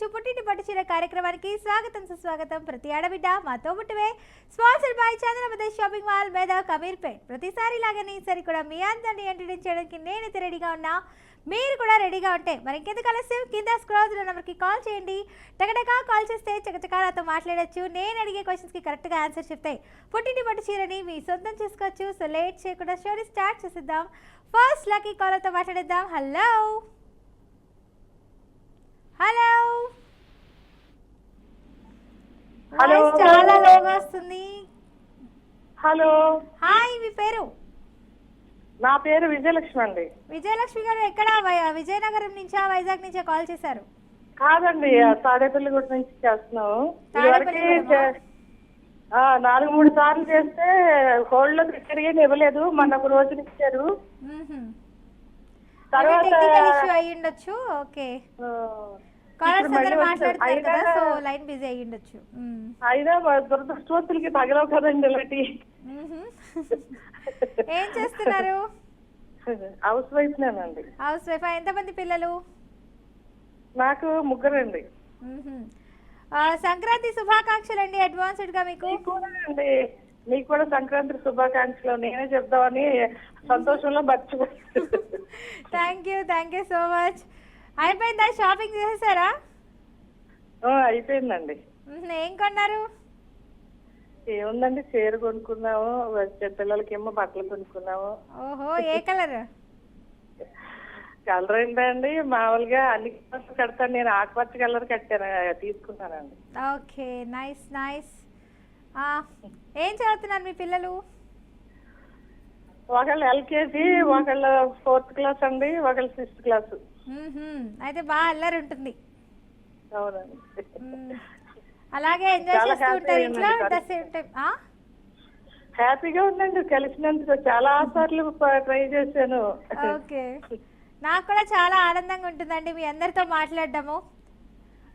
ఆస్వాదించు పుట్టింటి పట్టు చీర కార్యక్రమానికి స్వాగతం సుస్వాగతం. ప్రతి ఆడబిడ్డ మాతో పుట్టువే. Sponsored by Chandramathi shopping mall Medak Ameerpet. ప్రతిసారి లాగానే ఈసారి కూడా మీ అందరినీ ఎంటర్టైన్ చేయడానికి నేనైతే రెడీగా ఉన్నా, మీరు కూడా రెడీగా ఉంటే మరి ఇంకెందుకు ఆలస్యం, కింద స్క్రోల్ నెంబర్కి కాల్ చేయండి. టకటకా కాల్ చేస్తే చకచకా నాతో మాట్లాడచ్చు. నేను అడిగే క్వశ్చన్స్కి కరెక్ట్గా ఆన్సర్ చెప్తే పుట్టింటి పట్టు చీరని మీ సొంతం చేసుకోవచ్చు. సో లేట్ చేయకుండా స్టోరీ స్టార్ట్ చేసేద్దాం. ఫస్ట్ లక్కీ కాలర్తో మాట్లాడేద్దాం. హలో హలో హలో చాలా లోగా వస్తుంది. హలో హాయ్, మీ పేరు? నా పేరు విజయలక్ష్మి అండి. విజయలక్ష్మి గారు ఎక్కడ? విజయనగరం నుంచా వైజాగ్ నుంచా కాల్ చేశారు? కాదండి, తాడేపల్లిగూడ నుంచి చేస్తున్నాము. తాడేపల్లిగూడమా? 4-3 సార్లు చేస్తే హోల్డ్ లో తిరిగి ఇవ్వలేదు. మొన్న ఒక రోజున ఇచ్చారు. తర్వాత టెక్నికల్ ఇష్యూ అయ్యి ఉండొచ్చు. ఓకే, కాలర్స్ అందరూ మాట్లాడుతున్నారు కదా, సో లైన్ బిజీ అయ్యి ఉండొచ్చు. అయినా దురదృష్టవంతులకి తగలవు కదండి ఇలాంటి. ఏం చేస్తున్నారు? హౌస్ వైఫ్ నేనండి. House wife. ఎంతమంది పిల్లలు? నాకు 3 అండి. సంక్రాంతి శుభాకాంక్షలు అండి అడ్వాన్స్డ్ గా మీకు. మీకు కూడా సంక్రాంతి శుభాకాంక్షలు. నేనే చెప్దామని సంతోషంలో మర్చిపోయాను. Thank you so much. అయిపోయిందా? షాపింగ్ చేసేసారా? అయిపోయిందండి. ఏం కొన్నారు? ఏముందండి, చీర కొనుక్కున్నాము, పిల్లలకేమో బట్టలు కొనుక్కున్నాము. ఓహో, ఏ కలర్? కలర్ ఏంటండి, మామూలుగా అన్ని కలర్స్ కడతాను. నేను ఆకుపచ్చ కలర్ తీసుకున్నానండి. Okay, nice nice. ఏం చదువుతున్నారు మీ పిల్లలు? ఒకళ్ళు ఎల్కేజీ, ఒకళ్ళు 4th క్లాస్ అండి, ఒకళ్ళు 6th క్లాస్. అయితే బాగా అల్లరి ఉంటుంది. అవునండి. అలాగే ఎంజాయ్ చేస్తూ ఉంటారు ఇంట్లో అట్ ద సేమ్ టైం. హ్యాపీగా ఉందండి, కలిసినందుకు చాలా సార్లు ట్రై చేశాను. ఓకే, నాకు కూడా చాలా ఆనందంగా ఉంటుందండి మీ అందరితో మాట్లాడడము.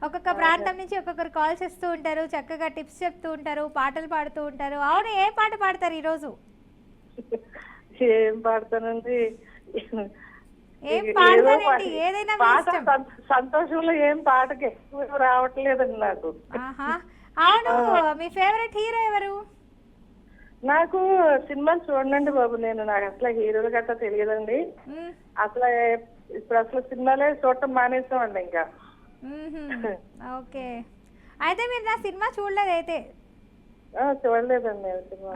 ఒక్కొక్క ప్రాంతం నుంచి ఒక్కొక్కరు కాల్ చేస్తూ ఉంటారు, చక్కగా టిప్స్ చెప్తూ ఉంటారు, పాటలు పాడుతూ ఉంటారు. అవును, ఏ పాట పాడతారు ఈరోజు? ఏం పాడతానండి, ఏం పాడతానండి? ఏదైనా సంతోషంలో ఏం పాటకి ఎక్కువ రావట్లేదండి నాకు. అవును, మీ ఫేవరెట్ హీరో ఎవరు? నాకు సినిమాలు చూడండి బాబు, నాకు అసలు హీరోలు గట్రా తెలియదండి. ఇప్పుడు సినిమాలే చూడటం మానేసామండి ఇంకా. ఓకే, అయితే మీరు నా సినిమా చూడలేదు అయితే? చూడలేదండి.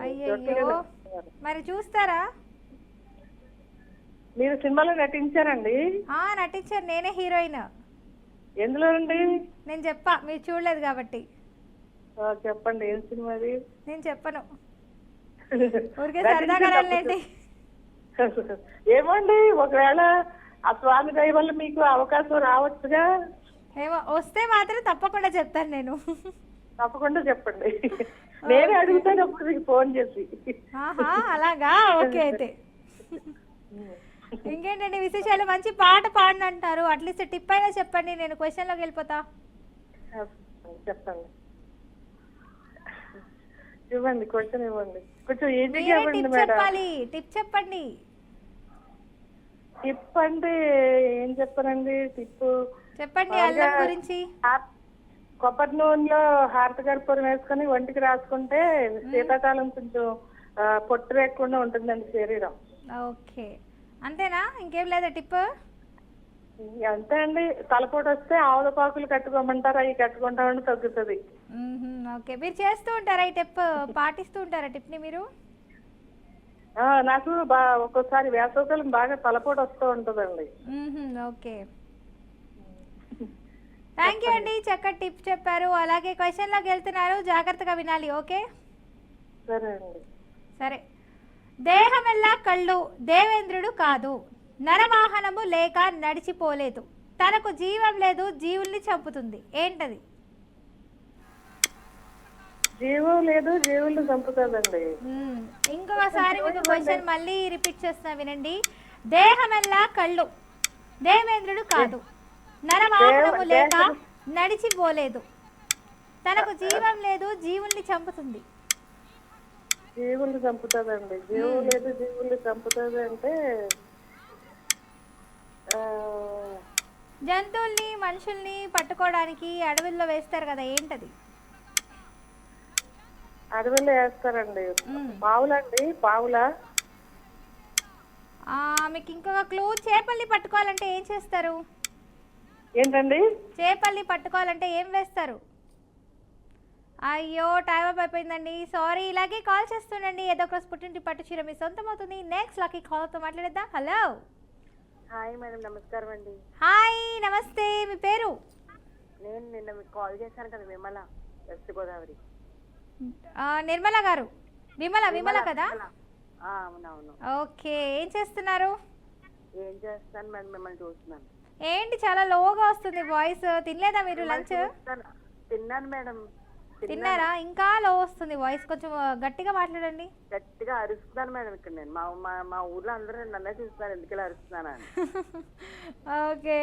అయ్యో, మరి చూస్తారా? మీరు సినిమాలో నటించారండి? నటించారు, నేనే హీరోయిన్. ఎందులో అండి? నేను చెప్పా, మీరు చూడలేదు కాబట్టి. చెప్పండి, ఏం సినిమా అది? నేను చెప్పను, ఊరికే సరదాగా వెళ్ళండి. ఏమండి, ఒకవేళ ఆ స్వామి దయ వల్ల మీకు అవకాశం రావచ్చుగా. ఏమో, వస్తే మాత్రం తప్పకుండా చెప్తాను నేను. తప్పకుండా చెప్పండి, నేనే అడుగుతాను అప్పుడు మీకు ఫోన్ చేసి. అలాగా, ఓకే. అయితే ఇంకేంటండి విశేషాలు? మంచి పాట పాడిన అంటారు, అట్లీస్ట్ టిప్ అయినా చెప్పండి, నేను క్వశ్చన్ లోకి వెళ్ళిపోతా. చెప్పండి, ఇవ్వండి, క్వశ్చన్ ఇవ్వండి. కొంచెం ఈజీగా ఇవ్వండి మేడం. చెప్పాలి, టిప్ చెప్పండి. టిప్ అంటే ఏం చెప్పనండి, టిప్ చెప్పండి. అల్లం గురించి. కొబ్బరి నూనెలో హారతకర్పూరం వేసుకొని ఒంటికి రాసుకుంటే శీతాకాలం కొంచెం పొట్టు లేకుండా ఉంటుందండి శరీరం. ఓకే, అంతేనా? ఇంకేం లేదా టిప్? అంతే అండి. తలపోటు వస్తే ఆవులపాకులు కట్టుకోమంటారు, అవి కట్టుకుంటామని తగ్గుతుంది. ఓకే, మీరు చేస్తూ ఉంటారా ఈ టిప్? పాటిస్తూ ఉంటారా టిప్ ని మీరు? నాకు ఒక్కోసారి వేసవకాలం బాగా తలపోటు వస్తూ ఉంటుందండి. ఓకే, థ్యాంక్ యూ అండి, చక్కటి టిప్ చెప్పారు. అలాగే క్వశ్చన్ లోకి వెళ్తున్నారు, జాగ్రత్తగా వినాలి. ఓకే, సరే అండి. సరే. దేహమెల్లా కళ్ళు, దేవేంద్రుడు కాదు. నరవాహనము లేక నడిచిపోలేదు. తనకు జీవం లేదు, జీవుల్ని చంపుతుంది. ఏంటది? జీవం లేదు, జీవుల్ని చంపుతుందండి. ఇంకొకసారి మీకు క్వశ్చన్ మళ్ళీ రిపీట్ చేస్తున్నా, వినండి. దేహమెల్లా కళ్ళు, దేవేంద్రుడు కాదు. నరవాహనము లేక నడిచిపోలేదు. తనకు జీవం లేదు, జీవుల్ని చంపుతుంది. జీవుల్ని చంపుతుందండి. జీవం లేదు, జీవుల్ని చంపుతుంది అంటే జంతువుల్ని మనుషుల్ని పట్టుకోవడానికి అడవుల్లో వేస్తారు కదా, ఏంటది? అడవిలో వేస్తారండి. మ్మ్. పావులండి, పావుల. మీకు ఇంకొక క్లూ, చేపల్ని పట్టుకోవాలంటే ఏం చేస్తారు? ఏంటండి? చేపల్ని పట్టుకోవాలంటే ఏం వేస్తారు? అయ్యో, టైం అప్ అయిపోయిందండి, సారీ. ఇలాగే కాల్ చేస్తుండండి, ఏదో ఒక పుట్టింటి పట్టు చీర మీ సొంతం అవుతుంది. నెక్స్ట్ లక్కీ కాల్తో మాట్లాడేద్దాం. హలో. హాయ్ మేడం, నమస్కారం అండి. హాయ్, నమస్తే. మీ పేరు? నేను నిన్న మీకు కాల్ చేశాను కదా, విమల, వెస్ట్ గోదావరి. నిర్మల గారు. విమల కదా? అవునవును. ఓకే, ఏం చేస్తున్నారు? ఏం చేస్తాను మేడం, మిమ్మల్ని చూస్తున్నాను. ఏంటి చాలా లోగా వస్తుంది వాయిస్? తినలేదా మీరు లంచ్? తిన్నాను మేడం. తిన్నారా? ఇంకా లో వస్తుంది వాయిస్, కొంచెం గట్టిగా మాట్లాడండి. గట్టిగా అరుస్తున్నాను మేడం. ఇక్కడ నేను మా ఊర్లో అందరూ నన్నే చూస్తున్నారు, ఎందుకు ఇలా అరుస్తున్నాను అని. ఓకే,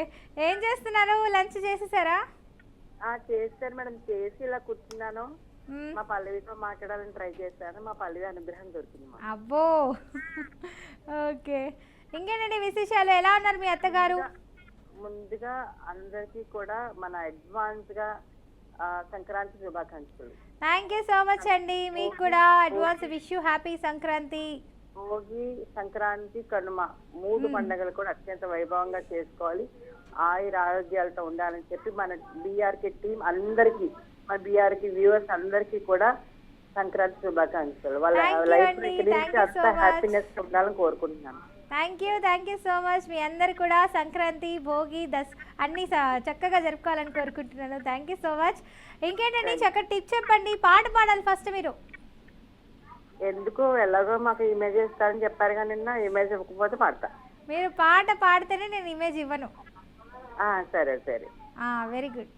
ఏం చేస్తున్నారు? లంచ్ చేసేసారా? చేస్తాను మేడం, చేసి ఇలా కూర్చున్నాను. మా పల్లవితో మాట్లాడాలని ట్రై చేశాను, మా పల్లవి అనుగ్రహం దొరికింది. అబ్బో. ఓకే, ఇంకేనండి విశేషాలు? ఎలా ఉన్నారు మీ అత్తగారు? ముందుగా అందరికీ కూడా మన అడ్వాన్స్ గా సంక్రాంతి శుభాకాంక్షలు. థ్యాంక్ యూ సో మచ్ అండి, మీకు కూడా advance wish you happy Sankranti. Bhogi, Sankranti, Kanuma 3 పండుగలు కూడా అత్యంత వైభవంగా చేసుకోవాలి. ఆయుర ఆరోగ్యాలతో ఉండాలని చెప్పి మన బీఆర్కే టీం అందరికి, మన బీఆర్కే వ్యూవర్స్ అందరికి కూడా సంక్రాంతి శుభాకాంక్షలు. వాళ్ళ లైఫ్ అంతా హ్యాపీనెస్ ఉండాలని కోరుకుంటున్నాను. Thank you so much. మీ అందరు కూడా సంక్రాంతి, భోగి, అన్నీ చక్కగా జరుపుకోవాలని కోరుకుంటున్నాను. Thank you so much. ఇంకేంటండి చక్కటి టిప్ చెప్పండి. పాట పాడాలి ఫస్ట్ మీరు. ఎందుకు ఎలాగో మాకు ఇమేజ్ ఇస్తారని చెప్పారు కానీ నిన్న ఇమేజ్ ఇవ్వకపోతే పాడతా. మీరు పాట పాడితేనే నేను ఇమేజ్ ఇవ్వను. సరే సరే. Very good.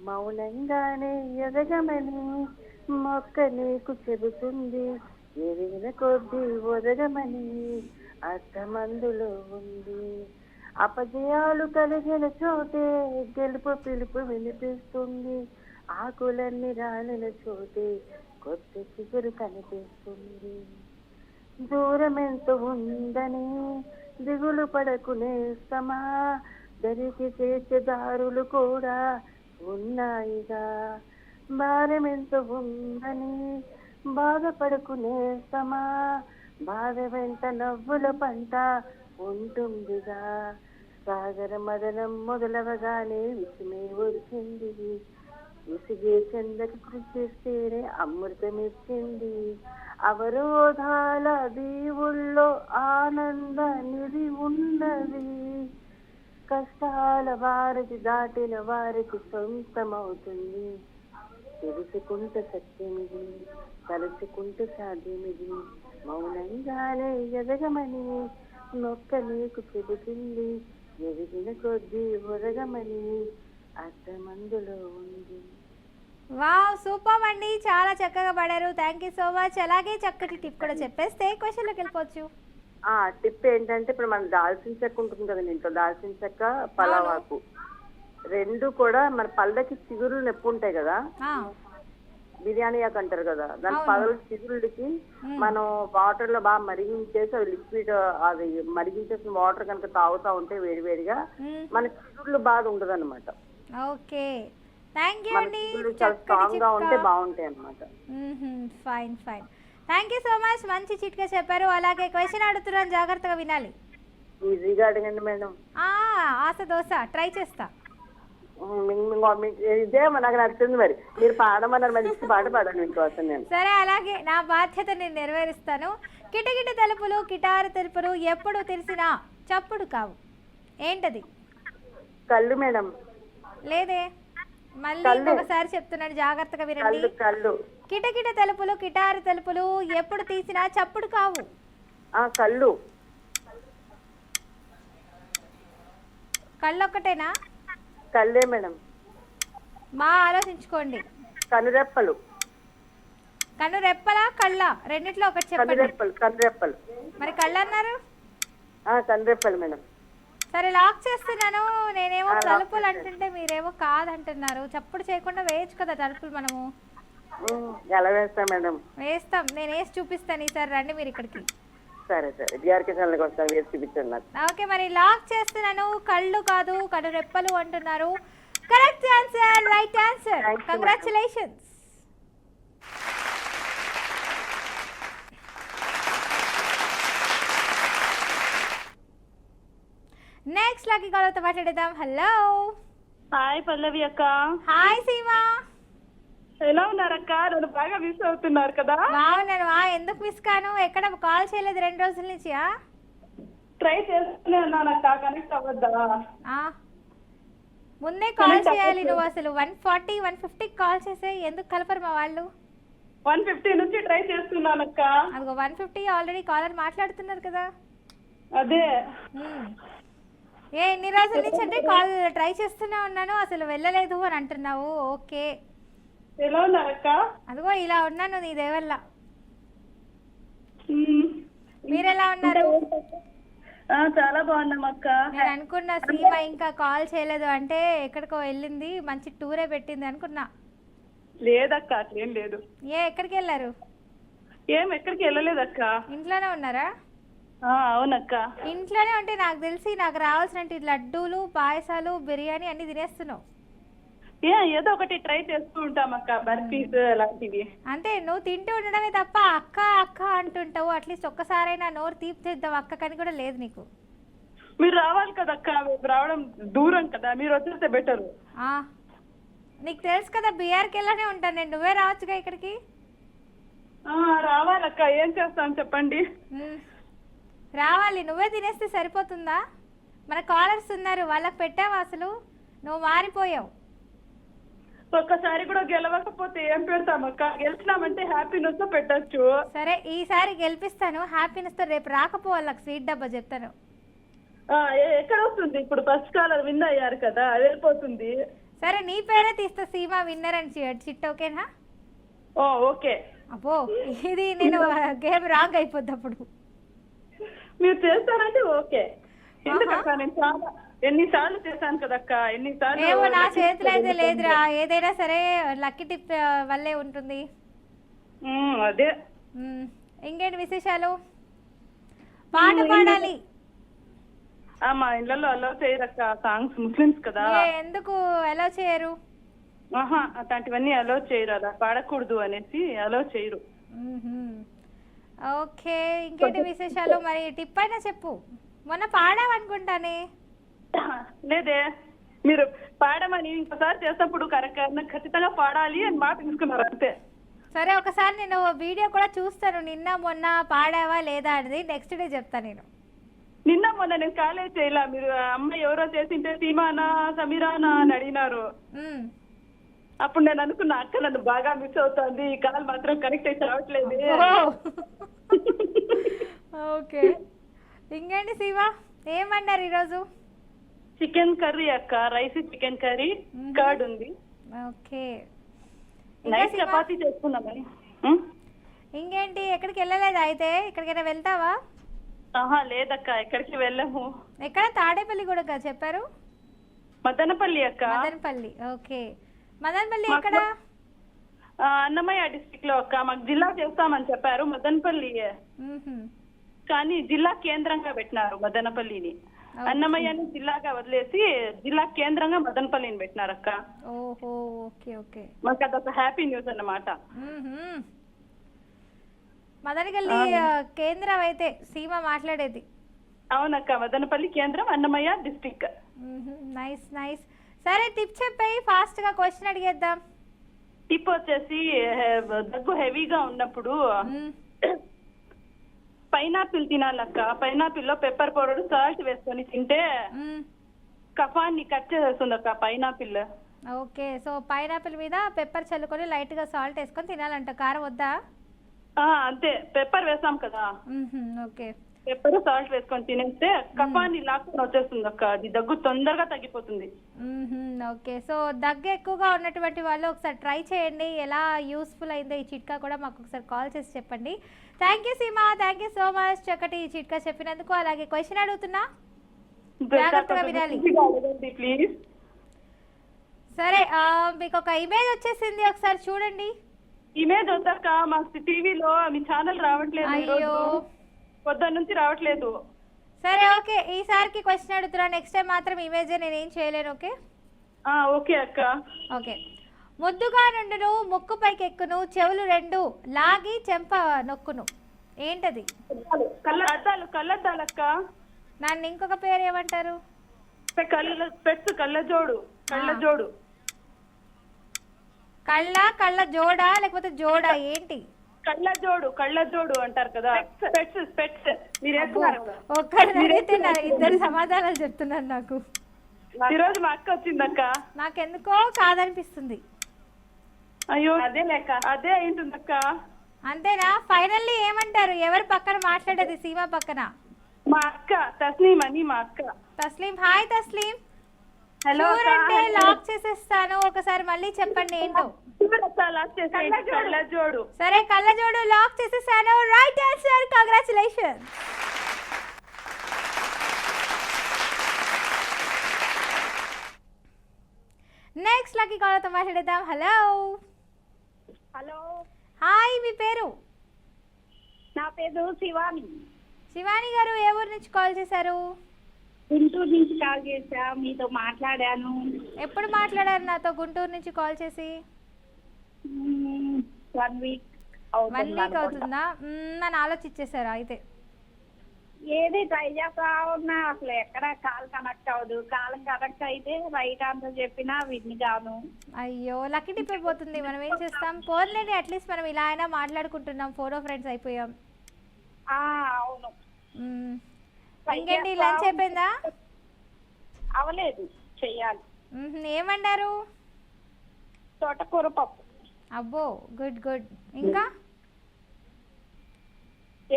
మౌనంగానే ఎదగమని మొక్క నీకు చెబుతుంది, ఎదిగిన కొద్దీ ఒదగమని అర్థమందులో ఉంది. అపజయాలు కలిగిన చోటే గెలుపు పిలుపు వినిపిస్తుంది, ఆకులన్నీ రాలిన చోటే కొత్త చిగురు కనిపిస్తుంది. దూరం ఎంత ఉందని దిగులు పడకునేస్తమా, దరికి చేసే దారులు కూడా ఉన్నాయిగా. భారం ఎంత ఉందని బాధపడకునేస్తమా, బాధ వెంట నవ్వుల పంట ఉంటుందిగా. సాగర మదనం మొదలవగానే విసుమే వచ్చింది, విసిగే చెందకి కృషిస్తేనే అమృతమిచ్చింది. అవరోధాల దీవుల్లో ఆనంద నిధి ఉన్నది, కష్టాల వారికి దాటిన వారికి సొంతమవుతుంది. తెలుసుకుంటే సత్యమిది, తలుచుకుంటే సాధ్యమిది, మౌనంగానే ఎదగమని మొక్క నీకు చెబుతుంది, ఎదిగిన కొద్దీ ఒరగమని అర్థమందులో ఉంది. వావ్, సూపర్ అండి, చాలా చక్కగా పాడారు. Thank you so much. అలాగే చక్కటి టిప్ కూడా చెప్పేస్తే క్వశ్చన్లోకి వెళ్ళిపోవచ్చు. టిప్ ఏంటంటే, ఇప్పుడు మన దాల్చిన చెక్క ఉంటుంది కదా ఇంట్లో, దాల్చిన చెక్క, పలావాకు, 2 కూడా మన పళ్ళకి చిగురులు నొప్పి ఉంటాయి కదా, బిర్యానీ ఆకు అంటారు కదా, దాని పగల చిగురులకి మనం వాటర్ లో బాగా మరిగించేసి అవి లిక్విడ్, అది మరిగించేసిన వాటర్ కనుక తాగుతా ఉంటే వేడివేడిగా మన చిగురులు బాగా ఉండదు అనమాట. ఓకే, థ్యాంక్ యూ అండి. చాలా స్ట్రాంగ్ గా ఉంటే బాగుంటాయి అనమాట. Fine fine, thank you so much. మంచి చిట్కా చెప్పారు. అలాగే క్వశ్చన్ అడుగుతున్నాను, జాగ్రత్తగా వినాలి. ఈజీగా అడగండి మేడం. ఆశ దోశ ట్రై చేస్తా. ఇదే నాకు నచ్చింది. మరి మీరు పాడమన్నారు, మంచి పాట పాడండి మీకోసం నేను. సరే, అలాగే నా బాధ్యత నేను నెరవేరుస్తాను. కిటకిట తలుపులు కిటారు తెలుపులు ఎప్పుడు తెలిసినా చప్పుడు కావు, ఏంటది? కళ్ళు మేడం. లేదే, మళ్ళీ ఇంకొకసారి చెప్తున్నాను, జాగ్రత్తగా వినండి. కళ్ళు. కిటకిట తలుపులు కిటారు తలుపులు ఎప్పుడు తీసినా చప్పుడు కావు. కళ్ళు. కళ్ళు ఒక్కటేనా? కళ్ళే మేడం. ఆలోచించుకోండి. కనురెప్పలు. కనురెప్పలా కళ్ళ, రెండిట్లో ఒకటి చెప్పండి. కనురెప్పలు. మరి కళ్ళు అన్నారు. కనురెప్పలు మేడం. సరే, లాక్ చేస్తున్నాను. నేనేమో తలుపులు అంటుంటే మీరేమో కాదంటున్నారు. చప్పుడు చేయకుండా వేయచ్చు కదా తలుపులు మనము. ఎలా వేస్తాం మేడం? వేస్తాం, నేను వేసి చూపిస్తాను ఈసారి, రండి మీరు ఇక్కడికి. సరే సరే బీఆర్కే ఛానల్కి వస్తాను, వేసి చూపించండి నాకు. ఓకే మరి లాక్ చేస్తున్నాను. కళ్ళు కాదు కళ్ళు రెప్పలు అంటున్నారు. Correct answer, right answer. Thank you, congratulations. Next lucky కాలర్తో మాట్లాడేద్దాం. హలో, హాయ్ పల్లవి అక్క, హాయ్ సీమా. ఎలా ఉన్నారక్క? నన్ను బాగా మిస్ అవుతున్నారు కదా. బాగున్నాను. ఎందుకు మిస్ కాను? ఎక్కడ కాల్ చేయలేదు 2 రోజుల నుంచి. ట్రై చేస్తూనే ఉన్నానక్క, కనెక్ట్ అవ్వద్దా? ముందే కాల్ చేయాలి నువ్వు. అసలు 140 150 కాల్ చేసే ఎందుకు కలపరు మా వాళ్ళు? 150 నుంచి ట్రై చేస్తున్నానక్క. అదిగో 150 ఆల్రెడీ కాలర్ మాట్లాడుతున్నారు కదా. అదే ఎన్ని రోజుల నుంచి అంటే కాల్ ట్రై చేస్తూనే ఉన్నాను, అసలు వెళ్ళలేదు అని అంటున్నావు. ఓకే, ఎలా ఉన్నారక్క? అదిగో ఇలా ఉన్నాను నీ దేవల్ల. మీరెలా ఉన్నారు? చాలా బాగున్నాం అక్క. నేను అనుకున్నా సీమ ఇంకా కాల్ చేయలేదు అంటే ఎక్కడికో వెళ్ళింది, మంచి టూరే పెట్టింది అనుకున్నా. లేదక్క, అట్లేం లేదు. ఎక్కడికి వెళ్ళారు? ఎక్కడికి వెళ్ళలేదక్క. ఇంట్లోనే ఉన్నారా? అవునక్క. ఇంట్లోనే ఉంటే నాకు తెలిసి నాకు రావాల్సిన లడ్డూలు, పాయసాలు, బిర్యానీ అన్ని తినేస్తున్నావు. ఏదో ఒకటి ట్రై చేస్తూ ఉంటాం అక్క, బర్ఫీస్ అలాంటివి. అంటే నువ్వు తింటూ ఉండడమే తప్ప అక్క అక్క అంటుంటావు. అట్లీస్ట్ ఒక్కసారైనా నోరు తీపిద్దాం అక్కకని కూడా లేదు నీకు. మీరు రావాలి కదక్క, రావడం దూరం కదా, మీరు వచ్చేస్తే బెటర్. నీకు తెలుసు కదా బీఆర్కి వెళ్ళనే ఉంటాను నేను, నువ్వే రావచ్చుగా ఇక్కడికి. రావాలక్క, ఏం చేస్తాను చెప్పండి. రావాలి, నువ్వే తినేస్తే సరిపోతుందా? మన కాలర్స్ ఉన్నారు, వాళ్ళకి పెట్టావా? అసలు నువ్వు మారిపోయావు. ఒక్కసారి కూడా గెలవకపోతే ఏం పెడతామక్క? గెలిచినామంటే హ్యాపీనెస్ తో పెట్టచ్చు. సరే ఈసారి గెలిపిస్తాను హ్యాపీనెస్ తో. రేపు రాకపోవాళ్ళకి స్వీట్ డబ్బా చెప్తాను. ఎక్కడ వస్తుంది ఇప్పుడు? ఫస్ట్ కాలర్ విన్ అయ్యారు కదా, వెళ్ళిపోతుంది. సరే నీ పేరే తీస్తా, సీమా విన్నర్ అని చిట్. ఓకేనా? ఓకే. అబ్బో ఇది నేను గేమ్ రాంగ్ అయిపోద్ది అప్పుడు. మీరు చేస్తారంటే ఓకే. ఎందుకక్క, నేను చాలా ఎన్నిసార్లు చేశాను కదక్క, ఎన్నిసార్లు. ఏమో నా చేతిలో అయితే లేదురా. ఏదైనా సరే లక్కీ టిప్ వల్లే ఉంటుంది. అదే. ఇంకేంటి విశేషాలు? పాట పాడాలి. మా ఇళ్ళలో అలో చేయరక్క, సాంగ్స్ ముస్లిమ్స్ కదా. ఎందుకు అలో చేయరు? అట్లాంటివన్నీ అలో చేయరు, అలా పాడకూడదు అనేసి అలో చేయరు. ఓకే, ఇంకేంటి విశేషాలు? మరి టిప్ అయినా చెప్పు. మొన్న పాడావనుకుంటానే. లేదే, మీరు పాడమని ఇంకోసారి చేసినప్పుడు ఖచ్చితంగా పాడాలి అని మాట తీసుకున్నారు అంతే. సరే ఒకసారి నేను వీడియో కూడా చూస్తాను, నిన్న మొన్న పాడావా లేదా అనేది. నెక్స్ట్ డే చెప్తా నేను. నిన్న మొన్న నేను కాలేజ్ చేయలా, మీరు అమ్మాయి ఎవరో చేసింటే సీమానా సమీరానా అని అడిగినారు. అప్పుడు నేను అనుకున్నా, అక్క నన్ను బాగా మిస్ అవుతుంది, ఈ కాల్ మాత్రం కనెక్ట్ అయితే రావట్లేదు. ఓకే, ఇంకేంటి సీమా ఏమన్నారు ఈరోజు? చికెన్ కర్రీ అక్క, రైస్ చికెన్ కర్రీ, కర్డ్ ఉంది. ఓకే, నైట్ చపాతీ చేసుకున్నామని. ఇంకేంటి ఎక్కడికి వెళ్ళలేదా అయితే? ఎక్కడికైనా వెళ్తావా? లేదక్క, ఎక్కడికి వెళ్ళము. ఎక్కడ? తాడేపల్లి కూడా చెప్పారు. మదనపల్లి అక్క. మదనపల్లి. ఓకే, మదనపల్లి ఎక్కడ? అన్నమయ్య డిస్ట్రిక్ట్ లో అక్క. మాకు జిల్లా చేస్తామని చెప్పారు మదనపల్లి, కానీ జిల్లా కేంద్రంగా పెట్టినారు మదనపల్లిని. అన్నమయ్యని జిల్లాగా వదిలేసి జిల్లా కేంద్రంగా మదనపల్లిని పెట్టినారు అక్క. ఓహో, ఓకే ఓకే. మాకు అదొక హ్యాపీ న్యూస్ అన్నమాట. మదనపల్లి కేంద్రం అయితే సీమ మాట్లాడేది. అవునక్క, మదనపల్లి కేంద్రం, అన్నమయ్య డిస్ట్రిక్ట్. Nice nice. సరే టిప్ చెప్పాయి, ఫాస్ట్ గా క్వశ్చన్ అడిగేద్దాం. టిప్ వచ్చేసి, దగ్గు హెవీగా ఉన్నప్పుడు పైనాపిల్ తినాలక్క. పైనాపిల్ లో పెప్పర్ పౌడర్, సాల్ట్ వేసుకొని తింటే కఫాన్ని కట్ చేసేస్తుంది అక్క పైనాపిల్. ఓకే, సో పైనాపిల్ మీద పెప్పర్ చల్లుకొని లైట్ గా సాల్ట్ వేసుకొని తినాలంట. కారం వద్దా? అంతే, పెప్పర్ వేసాం కదా. ఓకే, పెప్పర్ సాల్ట్ వేసుకొని తినేస్తే కఫాన్ని లాక్కుని వచ్చేస్తుంది అక్క, అది దగ్గు తొందరగా తగ్గిపోతుంది. ఓకే, సో దగ్గు ఎక్కువగా ఉన్నటువంటి వాళ్ళు ఒకసారి ట్రై చేయండి. ఎలా యూస్ఫుల్ అయిందో ఈ చిట్కా కూడా మాకు ఒకసారి కాల్ చేసి చెప్పండి. Thank you Seema, thank you so much చక్కటి ఈ చిట్కా చెప్పినందుకు. అలాగే క్వశ్చన్ అడుగుతున్నా, జాగ్రత్తగా వినాలి ప్లీజ్. సరే, మీకు ఒక ఇమేజ్ వచ్చేసింది, ఒకసారి చూడండి. ఇమేజ్ వద్దాక, మా టీవీలో మీ ఛానల్ రావట్లేదు. అయ్యో, పొద్దున్న నుంచి రావట్లేదు. సరే ఓకే, ఈసారికి క్వశ్చన్ అడుగుతున్నా, నెక్స్ట్ టైం మాత్రం ఇమేజే, నేనేం చేయలేను. ఓకే ఓకే అక్క. ఓకే. ముద్దుగా నుండును, ముక్కు పైకి ఎక్కును, చెవులు రెండు లాగి చెంప నొక్కును, ఏంటది? కళ్ళద్దాలు అక్క. దాన్ని ఇంకొక పేరు ఏమంటారు? కళ్ళజోడు. కళ్ళ జోడా లేకపోతే జోడా ఏంటి? కళ్ళజోడు అంటారు కదా. స్పెట్స్ మీరు వేసుకున్నారు కదా. ఒక్కడిని అడిగితే ఇద్దరు సమాధానాలు చెప్తున్నారు నాకు. ఈరోజు మా అక్క వచ్చిందక్క. నాకెందుకో కాదనిపిస్తుంది. అయ్యో అదే లేక అదే అయింటుందక్క. అంతేనా? ఫైనల్లీ ఏమంటారు? ఎవరు పక్కన మాట్లాడేది? సీమా పక్కన మా అక్క తస్లీం అని. మా అక్క తస్లీం. హాయ్ తస్లీం. హలో అంటే లాక్ చేసేస్తాను, ఒకసారి మళ్ళీ చెప్పండి ఏంటో. కళ్ళజోడు. సరే కళ్ళజోడు లాక్ చేసేసాను. Right answer. Congratulation. Next lucky కాలర్తో మాట్లాడేద్దాం. హలో హలో, హాయ్, మీ పేరు? నా పేరు శివాని. శివాని గారు, ఏ ఊరు నుంచి కాల్ చేశారు? గుంటూరు నుంచి కాల్ చేశా, మీతో మాట్లాడాను. ఎప్పుడు మాట్లాడారు నాతో గుంటూరు నుంచి కాల్ చేసి? 1 వీక్ 1 వీక్ అవుతుందా? నన్ను ఆలోచించేశారా అయితే? ఏది ట్రై చేస్తా ఉన్నా, అసలు ఎక్కడ కాల్ కనెక్ట్ అవ్వదు. కాల్ కనెక్ట్ అయితే రైట్ ఆన్సర్ చెప్పినా విని కాను. అయ్యో, లక్కీ టిప్ అయిపోతుంది. మనం ఏం చేస్తాం? పోన్లేండి, అట్లీస్ట్ మనం ఇలా అయినా మాట్లాడుకుంటున్నాం, ఫోటో ఫ్రెండ్స్ అయిపోయాం. అవును. ఇంకేంటి, లంచ్ అయిపోయిందా? అవలేదు, చెయ్యాలి. ఏమంటారు? తోటకూర పప్పు. అబ్బో, గుడ్ గుడ్. ఇంకా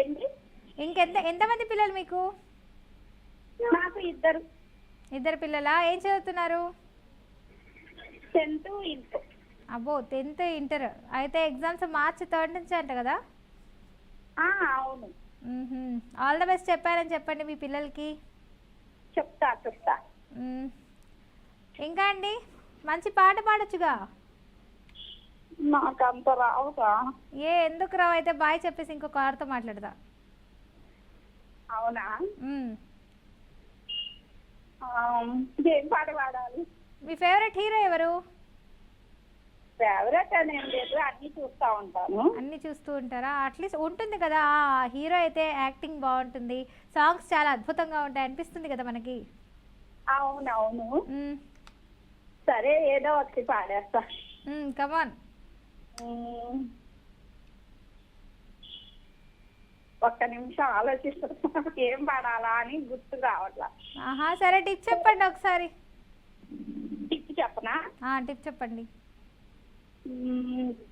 ఏంటి? ఎంతమంది పిల్లలు మీకు? నాకు ఇద్దరు. ఇద్దరు పిల్లలా? ఏం చదువుతున్నారు? 10th, inter. అబ్బో, 10th, ఇంటర్. అయితే ఎగ్జామ్స్ March 3rd నుంచి అంట కదా? అవును. ఆల్ ద బెస్ట్ చెప్పారని చెప్పండి మీ పిల్లలకి. చెప్తా. ఇంకా అండి, మంచి పాట పాడొచ్చుగా? నాకంత రావుగా. ఎందుకు రావు? అయితే బాయ్ చెప్పేసి ఇంకో కారుతో మాట్లాడదా. అవునా? ఏం పాట పాడాలి? మీ ఫేవరెట్ హీరో ఎవరు? ఫేవరెట్ అని ఏం లేదు, అన్ని చూస్తూ ఉంటాను. అన్ని చూస్తూ ఉంటారా? అట్లీస్ట్ ఉంటుంది కదా, హీరో అయితే యాక్టింగ్ బాగుంటుంది, సాంగ్స్ చాలా అద్భుతంగా ఉంటాయి అనిపిస్తుంది కదా మనకి. అవునవును. సరే, ఏదో ఒకటి పాడేస్తా. కమాన్. ఒక్క నిమిషం ఆలోచిస్తున్నా, ఏం పాడాలా అని గుర్తు రావట్లా. సరే, టిప్ చెప్పండి ఒకసారి. టిప్ చెప్పనా? టిప్ చెప్పండి.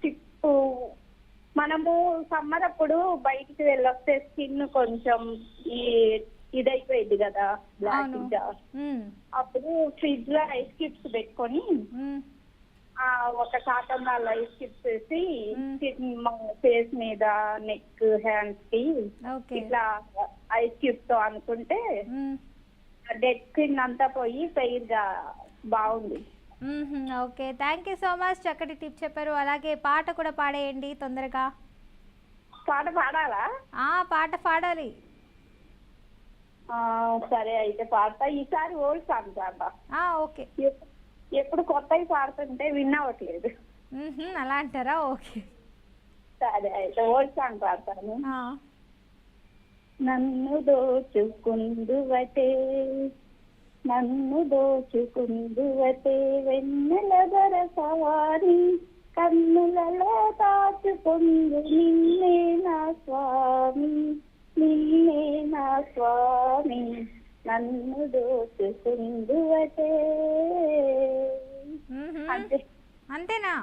టిప్పు, మనము సమ్మర్ అప్పుడు బయటికి వెళ్ళొస్తే స్కిన్ కొంచెం ఇదైపోయింది కదా, బ్లాక్. అప్పుడు ఫ్రిడ్జ్ లో ఐస్ క్యూబ్స్ పెట్టుకొని ఒక కాటన్ బాల్ ఐస్ క్యూబ్స్ వేసి ఫేస్ మీద, నెక్, హ్యాండ్స్ కి ఇట్లా ఐస్ క్యూబ్స్ తో అనుకుంటే డెడ్ స్కిన్ అంతా పోయి ఫెయిర్ గా బాగుంది. Okay, thank you so much. చక్కటి టిప్ చెప్పారు. అలాగే పాట కూడా పాడేయండి తొందరగా. పాట పాడాలా? పాట పాడాలి. సరే, అయితే పాడతా. ఈసారి ఓల్డ్ సాంగ్ పాడతా. ఓకే. ఎప్పుడు కొత్తవి పాడుతుంటే విన్నవట్లేదు. అలా అంటారా? ఓకే, సరే, అయితే ఓల్డ్ సాంగ్ పాడతాను. నన్ను దోచుకుందువటే, నన్ను దోచుకుందువటే, వెన్నెల దొరసవారి, కన్నులలో దాచుకుందు నిన్నే నా స్వామి, నిన్నే నా స్వామి, నన్ను దోచుకుందువటే. అంతేనా?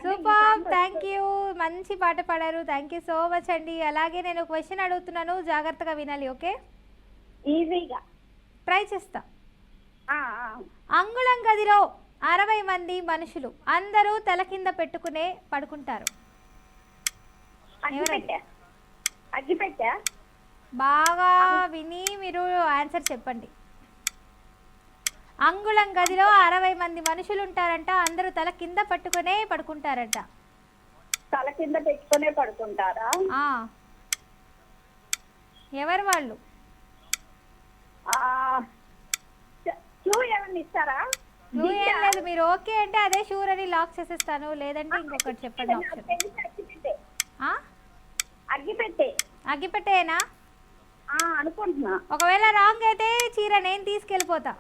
Super, thank you. మంచి పాట పాడారు. థ్యాంక్ యూ సో మచ్ అండి. అలాగే నేను క్వశ్చన్ అడుగుతున్నాను, జాగ్రత్తగా వినాలి. ఓకే? ఈజీగా ట్రై చేస్తా. అంగుళం గదిలో 60 మంది మనుషులు, అందరూ తల కింద పెట్టుకునే పడుకుంటారు. అగ్గిపెట్టె. బాగా విని మీరు ఆన్సర్ చెప్పండి. అంగుళం గదిలో 60 మంది మనుషులు ఉంటారంట, అందరూ తల కింద పట్టుకునే పడుకుంటారంట. తల కింద పెట్టుకునే పడుకుంటారా? ఎవరు వాళ్ళు? క్లూ ఏమన్నా ఇస్తారా? నువ్వు ఏం లేదు, మీరు ఓకే అంటే అదే షూర్ అని లాక్ చేసేస్తాను, లేదంటే ఇంకొకటి చెప్పండి ఆప్షన్. అగ్గిపెట్టే. అగ్గిపెట్టేనా? అనుకుంటున్నా. ఒకవేళ రాంగ్ అయితే చీర నేను తీసుకెళ్ళిపోతా.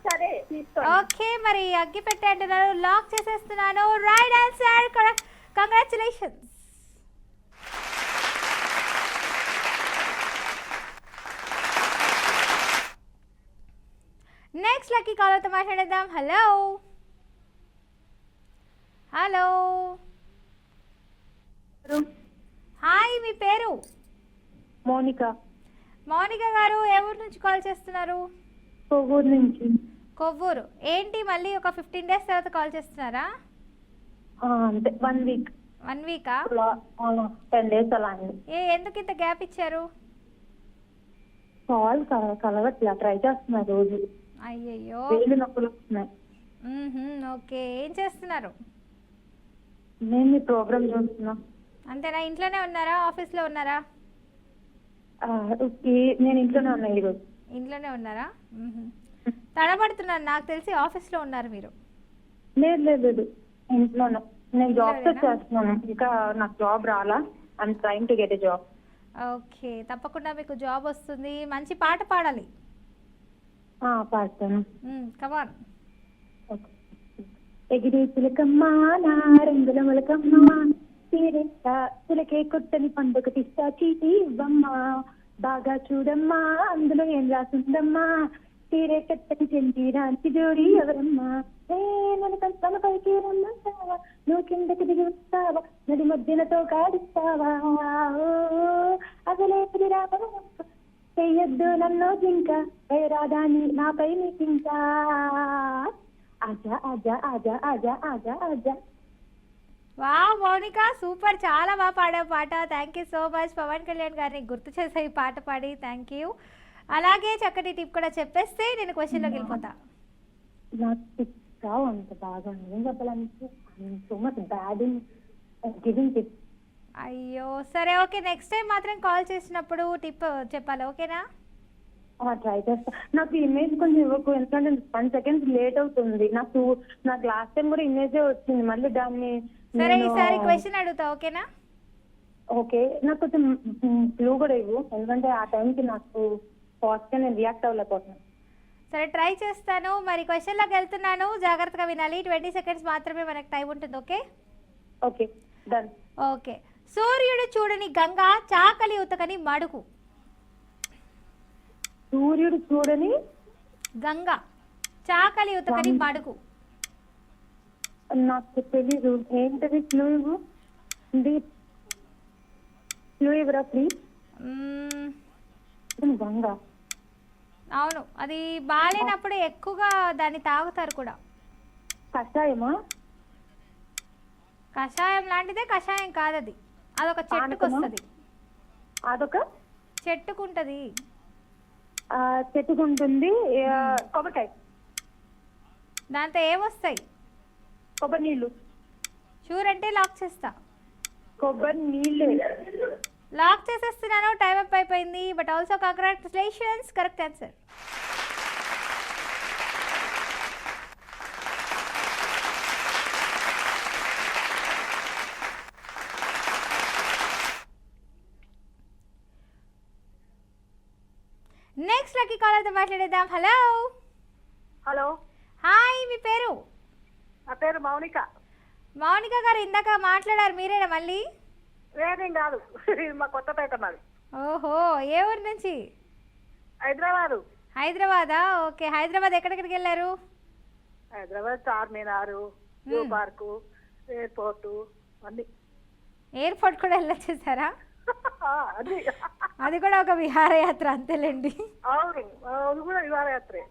సరే తీసుకో. ఓకే, మరి అగ్గిపెట్టే అంటున్నారు, లాక్ చేసేస్తున్నాను. Right answer, congratulations. Next lucky కాలర్తో మాట్లాడేద్దాం. హలో హలో, హాయ్, మీ పేరు? మౌనిక. మౌనిక గారు ఏ ఊరు నుంచి కాల్ చేస్తున్నారు? కొవ్వూరు నుంచి. కొవ్వూరు. ఏంటి మళ్ళీ ఒక 15 డేస్ తర్వాత కాల్ చేస్తున్నారా? అంతే, 1 వీక్. 1 వీకా? 10 డేస్ అలా అండి. ఎందుకు ఇంత గ్యాప్ ఇచ్చారు? కాల్ కలవట్లా, ట్రై చేస్తున్నా రోజు. అయ్యయ్యో, వేలు నొప్పులు వస్తున్నాయి. ఓకే, ఏం చేస్తున్నారు? నేను మీ ప్రోగ్రామ్ చూస్తున్నా. అంతేనా? ఇంట్లోనే ఉన్నారా, ఆఫీస్లో ఉన్నారా? నేను ఇంట్లోనే ఉన్నా ఈరోజు. ఇంట్లోనే ఉన్నారా? తడబడుతున్నారు, నాకు తెలిసి ఆఫీస్లో ఉన్నారు మీరు. లేదు లేదు లేదు, ఇంట్లోనే. నేను జాబ్ సెర్చ్ చేస్తున్నాను, ఇంకా నాకు జాబ్ రాలా. I'm trying to get a job. Okay, తప్పకుండా మీకు జాబ్ వస్తుంది. మంచి పాట పాడాలి. పాడతాను. కమాన్. ఎగిరి చిలకమ్మా నా రంగుల మొలకమ్మ, చిలకే కొట్టని పండుగ తిస్తా చీటి ఇవ్వమ్మా, బాగా చూడమ్మా అందులో ఏం రాసుందమ్మా, తీరే కట్టని చెందిరాంటి జోడి ఎవరమ్మా, నన్ను తన పైకి రమ్మంటావా, నువ్వు కిందకి దిగి వస్తావా, నది మధ్యనతో కాడిస్తావా, అసలే చెయ్యొద్దు నన్ను జింక, రాధాని నాపై నీకింకా, ఆజా ఆజా ఆజా ఆజా ఆజా ఆజా. వా మౌనిక, సూపర్, చాలా బాగా పాడావు పాట. Thank you so much. Pawan Kalyan గారిని గుర్తు చేసే ఈ పాట పాడి థ్యాంక్ యూ. అలాగే చక్కటి టిప్ కూడా చెప్పేస్తే నేను క్వశ్చన్లోకి వెళ్ళిపోతా. నాకు అంత బాగా ఏం చెప్పాలంటే so much bad in giving tips. అయ్యో, సరే ఓకే, నెక్స్ట్ టైం మాత్రం కాల్ చేసినప్పుడు టిప్ చెప్పాలి, ఓకేనా? ట్రై చేస్తా. నాకు ఇమేజ్ కొంచెం ఇవ్వకు, ఎందుకంటే 1 సెకండ్ లేట్ అవుతుంది. నాకు లాస్ట్ టైం కూడా ఇమేజే వచ్చింది, మళ్ళీ దాన్ని. సరే, ఈసారి క్వశ్చన్ అడుగుతా, ఓకేనా? ఓకే, నాకు కొంచెం క్లూ కూడా ఇవ్వు, ఎందుకంటే ఆ టైంకి నాకు ఫాస్ట్ గా నేను రియాక్ట్ అవ్వలేకపోతున్నాను. సరే, ట్రై చేస్తాను. మరి క్వశ్చన్లోకి వెళ్తున్నాను, జాగ్రత్తగా వినాలి. 20 సెకండ్స్ మాత్రమే మనకు టైం ఉంటుంది, ఓకే? Okay, done. ఓకే, సూర్యుడు చూడని గంగా, చాకలి ఉతకని మడుగు. సూర్యుడు చూడని గంగా, చాకలి ఉతకని మడుగు. నాకు తెలీదు, ఏంటది? క్లూ ఇవ్వు, క్లూ ఇవ్వరా ప్లీజ్. గంగా, అవును, అది బాగాలేనప్పుడు ఎక్కువగా దాన్ని తాగుతారు కూడా. కషాయమా? కషాయం లాంటిదే, కషాయం కాదు అది, అదొక చెట్టుకు వస్తుంది. అదొక చెట్టుకుంటది. చెట్టుకుంటుంది. కొబ్బరికాయ. దాంతో ఏమొస్తాయి? కొబ్బరి నీళ్ళు. షూర్ అంటే లాక్ చేస్తా. కొబ్బరి నీళ్ళు లాక్ చేసేస్తున్నాను. టైం అప్ అయిపోయింది. But also congratulations, correct answer. Next lucky కాలర్తో మాట్లాడేద్దాం. హలో హలో, హాయ్, మీ పేరు? నా పేరు మౌనిక. మౌనిక గారు, ఇందాక మాట్లాడారు, మీరేనా మళ్ళీ? వేరేం కాదు, మా కొత్తపేట మాది. ఓహో, ఏ ఊరు నుంచి? హైదరాబాదు. హైదరాబాదా? ఓకే, హైదరాబాద్ ఎక్కడెక్కడికి వెళ్ళారు? Hyderabad Charminar, zoo park, airport అన్ని. ఎయిర్పోర్ట్ కూడా వెళ్ళొచ్చేసారా? అది అది కూడా ఒక విహారయాత్ర అంతేలేండి. అవును, అది కూడా విహారయాత్రే.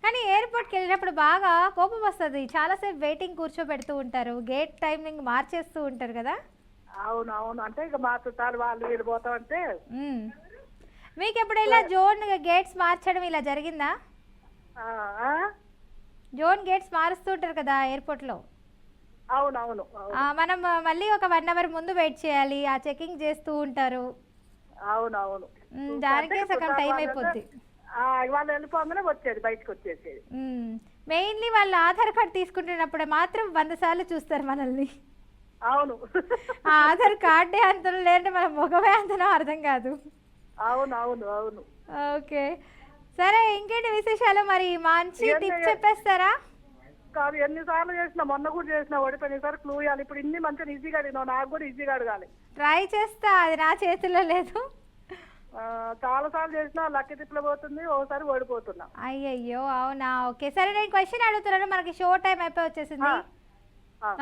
కానీ ఎయిర్పోర్ట్కి వెళ్ళినప్పుడు బాగా కోపం వస్తుంది. చాలాసేపు వెయిటింగ్ కూర్చోబెడుతూ ఉంటారు, గేట్ టైమింగ్ మార్చేస్తూ ఉంటారు కదా. అవును అవును, అంటే ఇక మా చుట్టాలు వాళ్ళు వీళ్ళు పోతామంటే. మీకు ఎప్పుడైనా జోన్ గేట్స్ మార్చడం ఇలా జరిగిందా? జోన్ గేట్స్ మారుస్తూ ఉంటారు కదా ఎయిర్పోర్ట్లో. అవునవును, మనం మళ్ళీ ఒక 1 అవర్ ముందు వెయిట్ చేయాలి, ఆ చెకింగ్ చేస్తూ ఉంటారు. అవునవును. దానికే సగం టైం అయిపోద్ది. వాళ్ళు వెళ్ళిపోగానే వచ్చేది, బయటకు వచ్చేసేది. మెయిన్లీ వాళ్ళు ఆధార్ కార్డు తీసుకుంటున్నప్పుడు మాత్రం 100 సార్లు చూస్తారు మనల్ని. అవును. ఆ ఆధార్ కార్డే అంతలో లేదంటే మన ముఖమే అంతనో అర్థం కాదు. అవును అవును అవును. ఓకే, సరే ఇంకేంటి విశేషాలు? మరి మంచి టిప్స్ చెప్పేస్తారా? కాదు, ఎన్నిసార్లు చేసినా, మొన్న కూడా చేసినా ఓడిపోయినసారి క్లూ ఇవ్వాలి. ఇప్పుడు ఇన్ని మంచిగా ఈజీగా అడిగినావు, నాకు కూడా ఈజీగా అడగాలి. ట్రై చేస్తా, అది నా చేతిలో లేదు. చాలా సార్లు చేసినా లక్కీ తిప్పులో పోతుంది, ఒకసారి ఓడిపోతున్నా. అయ్యయ్యో, అవునా? ఓకే, సరే నేను క్వశ్చన్ అడుగుతున్నాను, మనకి షో టైం అయిపోయి వచ్చేసింది.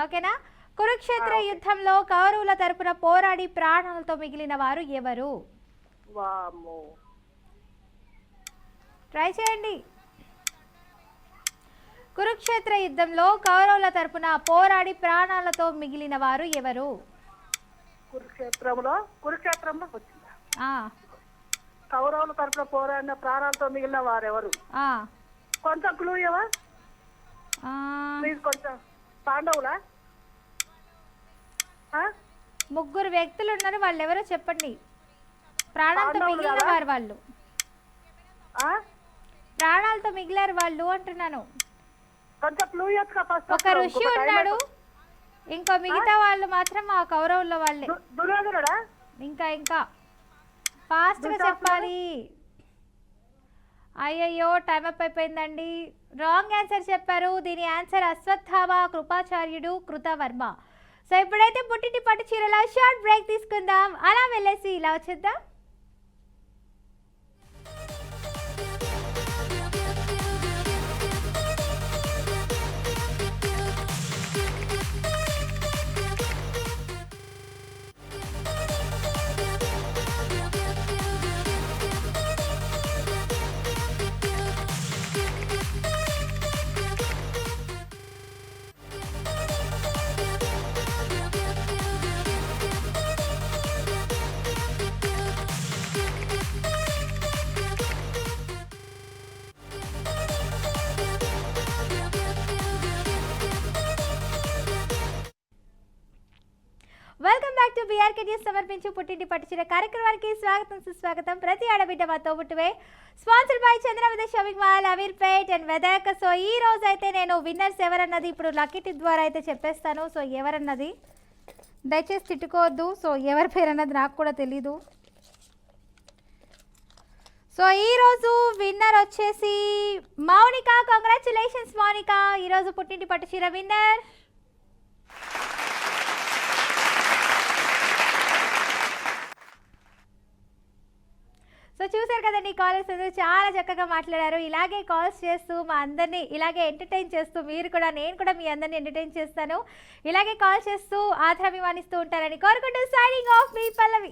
ఓకేనా? కురుక్షేత్ర యుద్ధంలో కౌరవుల తరపున పోరాడి ప్రాణాలతో మిగిలిన వారు ఎవరు? వామ్మో, ట్రై చేయండి. కురుక్షేత్ర యుద్ధంలో కౌరవుల తరపున పోరాడి ప్రాణాలతో మిగిలిన వారు ఎవరు? కురుక్షేత్రంలో వచ్చిందా? ఆ, కౌరవుల తరపున పోరాడిన ప్రాణాలతో మిగిలిన వారెవరు? ఆ, కొంచెం క్లూ ఇవ్వవా ఆ, ప్లీజ్? కొంచెం పాండవులా? ముగ్గురు వ్యక్తులు ఉన్నారు, వాళ్ళు ఎవరో చెప్పండి. ప్రాణాలతో మిగిలిన వారు వాళ్ళు. ప్రాణాలతో మిగిలారు వాళ్ళు అంటున్నాను. కొంచెం క్లూ ఇవ్వచ్చుగా ఫస్ట్. ఒక ఋషి ఉన్నాడు, ఇంకో మిగతా వాళ్ళు మాత్రం ఆ కౌరవుల వాళ్ళే. దుర్యోధనుడా? ఇంకా ఫాస్ట్ గా చెప్పాలి. అయ్యయ్యో, టైం అప్ అయిపోయిందండి. రాంగ్ ఆన్సర్ చెప్పారు. దీని ఆన్సర్ అశ్వత్థామ, కృపాచార్యుడు, కృతవర్మ. సో ఇప్పుడైతే పుట్టింటి పట్టు చీరల షార్ట్ బ్రేక్ తీసుకుందాం. అలా వెళ్ళేసి ఇలా వచ్చేద్దాం. Welcome back to BRK news సమర్పించు పుట్టింటి పట్టుచీర కార్యక్రమానికి స్వాగతం సుస్వాగతం. ప్రతి ఆడబిడ్డ మా తోబుట్టువే. Sponsored by Chandramathi shopping mall, Ameerpet and Medak. So ఈ రోజు అయితే నేను విన్నర్స్ ఎవరన్నది ఇప్పుడు లక్కీ టిప్ ద్వారా అయితే చెప్పేస్తాను. సో ఎవరన్నది దయచేసి తిట్టుకోవద్దు. సో ఎవరి పేరు అన్నది నాకు కూడా తెలీదు. సో ఈరోజు విన్నర్ వచ్చేసి మౌనిక. కంగ్రాచులేషన్స్ మౌనిక, ఈరోజు పుట్టింటి పట్టుచీర విన్నర్. సో చూసారు కదండి, కాలర్స్ అందరూ చాలా చక్కగా మాట్లాడారు. ఇలాగే కాల్స్ చేస్తూ మా అందరినీ ఇలాగే ఎంటర్టైన్ చేస్తూ మీరు కూడా, నేను కూడా మీ అందరినీ ఎంటర్టైన్ చేస్తాను. ఇలాగే కాల్ చేస్తూ ఆదరాభిమానిస్తూ ఉంటారని కోరుకుంటూ సైనింగ్ ఆఫ్ మీ పల్లవి.